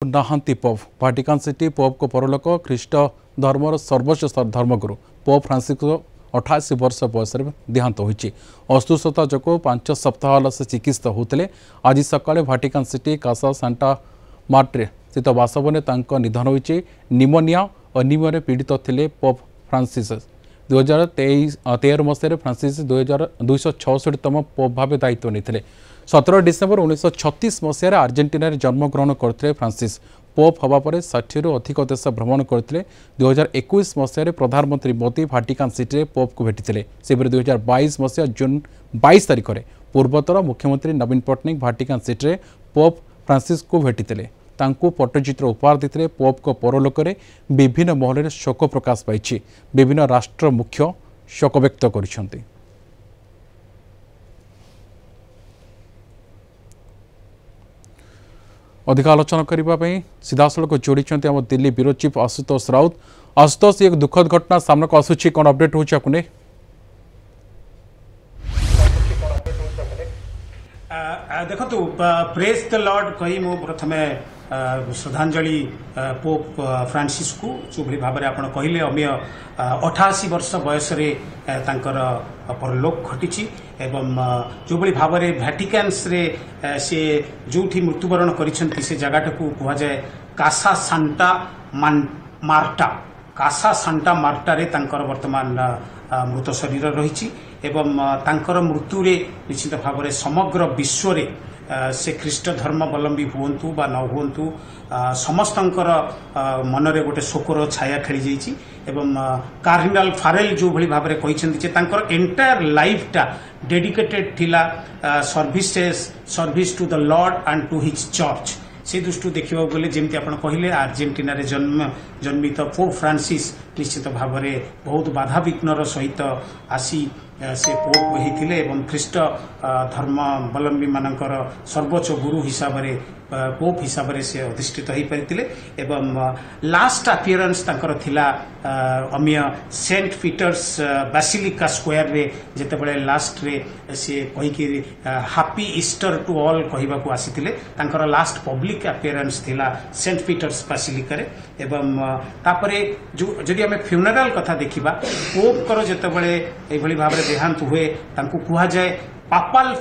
नाहांती pope भाटिकान city pope को परलोक ख्रीष्ट धर्मर सर्वोच्च धर्मगुरु पोप फ्रांसिस 88 वर्ष बयस देहांत होती। अस्वस्थता जो 5 सप्ताह से चिकित्सित होते। आज सकाଳେ भाटिकान सिटी कासा सांटा मार्टे स्थित बासभवन निधन होती। निमोनिया अनिमिया पीड़ित थे पोप फ्रांसिस 2013 मसीह फ्रांसिस 266तम पोप भाव दायित्व नहीं। 17 डिसेम्बर 1936 मसीह आर्जेंटीना जन्मग्रहण करते फ्रांसिस पोप हवा पर 60 रु अधिक देश भ्रमण करते। 2021 मसीह प्रधानमंत्री मोदी भाटिकान सिटी पोप को भेटी। सेपरि 2022 मसीहा जून 22 तारिख में पूर्वतर मुख्यमंत्री Naveen Patnaik Vatican city Pope Francis को भेटी। तांको पट्टचित्र उपहार देते। पोप को परलोक में विभिन्न महल में शोक प्रकाश पाई। विभिन्न राष्ट्र मुख्य शोक व्यक्त कर। अधिक आलोचना करने सीधासलख जोड़ी आम दिल्ली ब्यूरो चीफ आशुतोष राउत। आशुतोष एक दुखद घटना सामना को आसूची कौन अपडेट हो देखो प्रेज द लॉर्ड कही मु प्रथमे श्रद्धांजलि पोप फ्रांसिस को जो भाव में आप कहले अमीय 88 वर्ष बयस परलोक घटी एवं जो भाव में भैटिकान्स रे से जो मृत्युवरण कर जगह को कह जाए कासा सांटा मार्टा कासा सांटा मार्टा रे वर्तमान मृत शरीर रही एवं तांकर मृत्यु रे निश्चित भाव में समग्र विश्व रे से ख्रीष्ट धर्मावलंबी हुंतु बा न हुंतु समस्तंकर मनरे गोटे शोकर छाया खेली जाइछि एवं कार्डिनाल फारेल जो भली भाव में कहिसेंति जे तांकर एंटायर लाइफ टा डेडिकेटेड थिला service to the lord and to his church. से दृष्टि देखा गले जमी आप कहले आर्जेंटीना रे जन्मित पोप फ्रांसिस निश्चित भाव में बहुत बाधा विघ्नर सहित आसी से पोप होते एवं ख्रीष्ट धर्मावलंबी मानकर सर्वोच्च गुरु हिसाब से पोप हिसाब से अधिष्ठित हो पाते एवं लास्ट अपीयरेंस तांकर थिला अमीय सेंट पीटर्स बासिलिका स्क्वायर रे जेतेबेले लास्ट रे से कहिके हैप्पी ईस्टर टू ऑल कहबा को आसीथिले। तांकर लास्ट पब्लिक अपीयरेंस थिला सेंट पीटर्स बासिलिका रे एवं तापरे जो जदि हमें फ्यूनरल कथा देखिबा पोप कर जेतेबेले एभली भाव रे देहांत हुए तांको कुहा जाए पापाल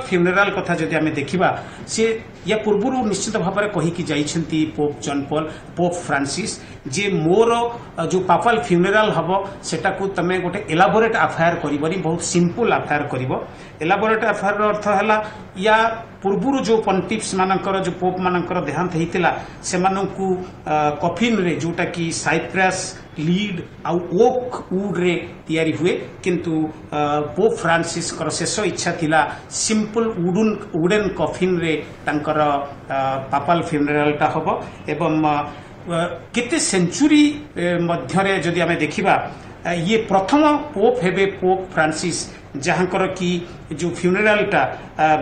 फ्यूनेराल कथा जदि आमे देखिबा से या पूर्व निश्चित भाव में कहीकि जाइछंती Pope John Paul Pope Francis जे मोर जो पापाल फ्यूनेराल हम सेटा को तमे गोटे एलाबोरेट अफेयर करिबनी बहुत सिंपल अफेयर करिवो। एलाबोरेट अफेयर अर्थ हैला या पूर्व जो पंटिप्स मानकर जो पोप मानकर देहांत होता से कफिन रे जोटा कि साइप्रस लीड आउ ओक वुड रे तैयारी हुए किंतु पोप फ्रांसिस कर शेष इच्छा थिला सिंपल वुडन कफिन रे तांकर पापाल फ्यूनेराल टा हबो एवं केते सेंचुरी मध्यरे जदि आमे देखिबा ये प्रथम पोप हेबे पोप फ्रांसिस जहाँकर कि जो फ्यूनेराल टा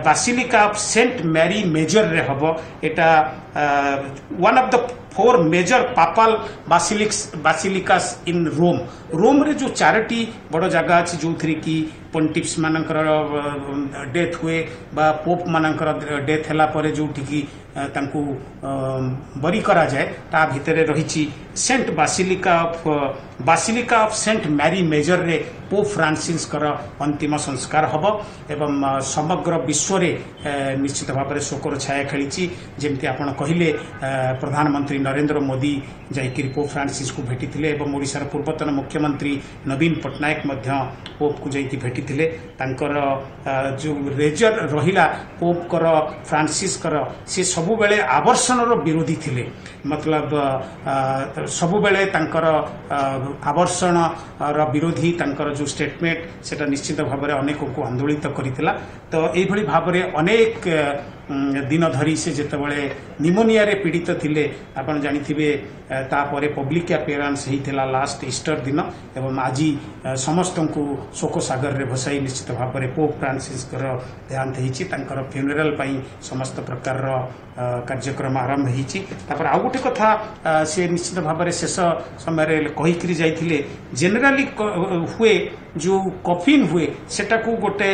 basilica of Saint Mary Major रे हबो। एटा one of the 4 major papal basilicas in Rome रे जो 4टी बड़ जगह अच्छी जो थी कि पंटिप्स मानकर डेथ हुए बा पोप मानकर डेथ हैला परे जो कि तांको बरी करा जाए ता भितरे रही Saint basilica of Saint Mary Major रे पोप फ्रांसिस कर अंतिम संस्कार हब एवं समग्र विश्व रे निश्चित भाव में शोकर छाया खेली जमती आपन कहले प्रधानमंत्री नरेंद्र मोदी जाइकिर पोप फ्रांसिस को भेटी एवं ओडिशार पूर्वतन मुख्यमंत्री नवीन पट्टनायक मध्य पोप को जाइकी भेटी तांकर जो रेजर रहिला पोप कर फ्रांसिस कर से सबु बेले आवर्षण विरोधी थिले मतलब सबु बेले तांकर आवर्षण विरोधी तांकर जो स्टेटमेंट सेटा निश्चित भाव में अनेक को आंदोलित करथिला। तो एभली भाव में अनेक दिन धरी से जेतेबेले निमोनिया रे पीड़ित थिले आपण जानिथिबे तापरे पब्लिक अपीयरेंस होइथिला लास्ट ईस्टर दिन एवं आज समस्त को शोक सागर रे भसाई निश्चित भाव में पोप फ्रांसिस कर देहांत होइछि। तांकर फ्यूनेराल पई समस्त प्रकार कार्यक्रम आरंभ होइछि। तापर आ गोटे कथा से निश्चित भाव में शेष समय रे कहिकरी जाइथिले जनरली हुए जो कफिन हुए सेटा को गोटे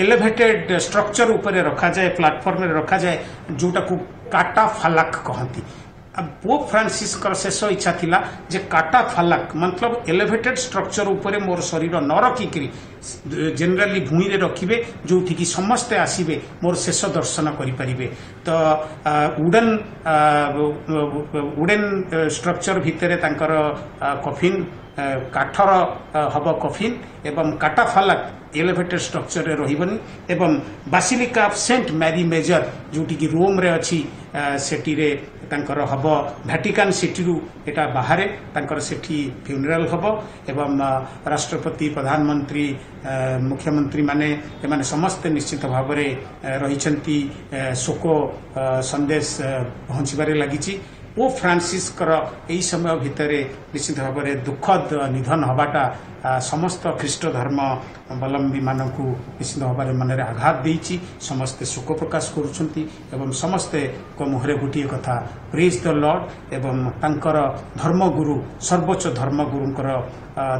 एलिवेटेड स्ट्रक्चर ऊपर रखा जाए प्लाटफर्म रखा जाए जोटा को काटा फालाक कहती पोप फ्रांसिस शेष इच्छा थिला जे काटा फालाक मतलब एलिवेटेड स्ट्रक्चर उपरे मोर शरीर न रखिकी जनरली भूमि रे रखिबे जोठी की समस्ते आसीबे मोर शेष दर्शन करिपारिबे तो उडेन स्ट्रक्चर भितरे तांकर कफिन काठर हब कफिन एवं काटा फालाक एलिवेटेड स्ट्रक्चर रे रहिबनी एवं basilica of Saint Mary Major जोटी की रोम रे अछि सेठी रे तांकर हब भैटिकान सिटी रु एटा बाहरे तांकर सेठी फ्यूनरल हब एवं राष्ट्रपति प्रधानमंत्री मुख्यमंत्री माने समस्त निश्चित भाव में रहिछंती शोक संदेश पहुंचबारे लागिछि पोप फ्रांसिस यही समय भितर निश्चित भाव में दुखद निधन हवाटा समस्त ख्रीष्ट धर्म अवलंबी मानक निश्चित भाव में मन में आघात देइछि समस्ते शोक प्रकाश करुछंती एवं समस्ते को मुहरे गोटे कथा प्रेज द लॉर्ड एवं तांकर धर्मगुरु सर्वोच्च धर्मगुरुंकर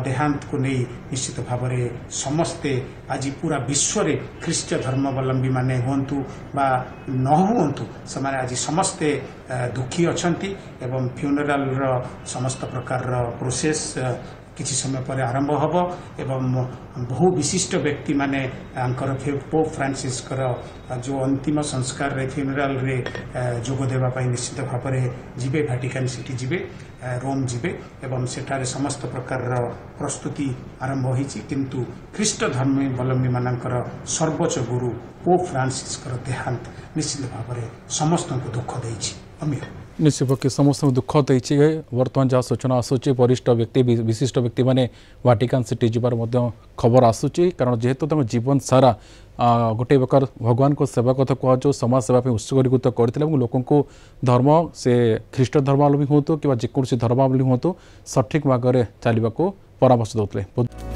देहांत को नहीं निश्चित भाव में समस्ते आज पूरा विश्व रे ख्रीष्ट धर्मावलंबी माने हुंतु बा न हुंतु समाने आज समस्ते दुखी अछंती एवं फ्यूनरल रो समस्त प्रकार रो प्रोसेस किसी समय पर आरंभ हब एवं बहु विशिष्ट व्यक्ति माने आंकर पोप फ्रांसिस जो अंतिम संस्कार रे फ्यूनरल रे जोग देवा पाई निश्चित भाव में जीवे भैटिकान सिटी जीवे रोम जीवे एवं सेठारे समस्त प्रकार प्रस्तुति आरंभ होईछि किंतु ख्रीष्ट धर्मावलंबी मानकर सर्वोच्च गुरु पोप फ्रांसिस देहांत निश्चित भाव में समस्त को दुख देइछि अमीर निश्चित पक्षे समस्त दुख देती बर्तमान जहाँ सूचना आसूची वरिष्ठ व्यक्ति विशिष्ट व्यक्ति मैंने वाटिकान सिटी जीवार खबर आसूची कारण जेहेतु तुम जीवन सारा गोटे प्रकार भगवान को सेवा कथा कह समाज सेवा उत्सर्गीकृत करते लोक धर्म से ख्रीष्ट धर्मावलंबी हूँ कि जेकोसी धर्मावलंबी हूँ सठिक मार्ग में चलने को परामर्श देते।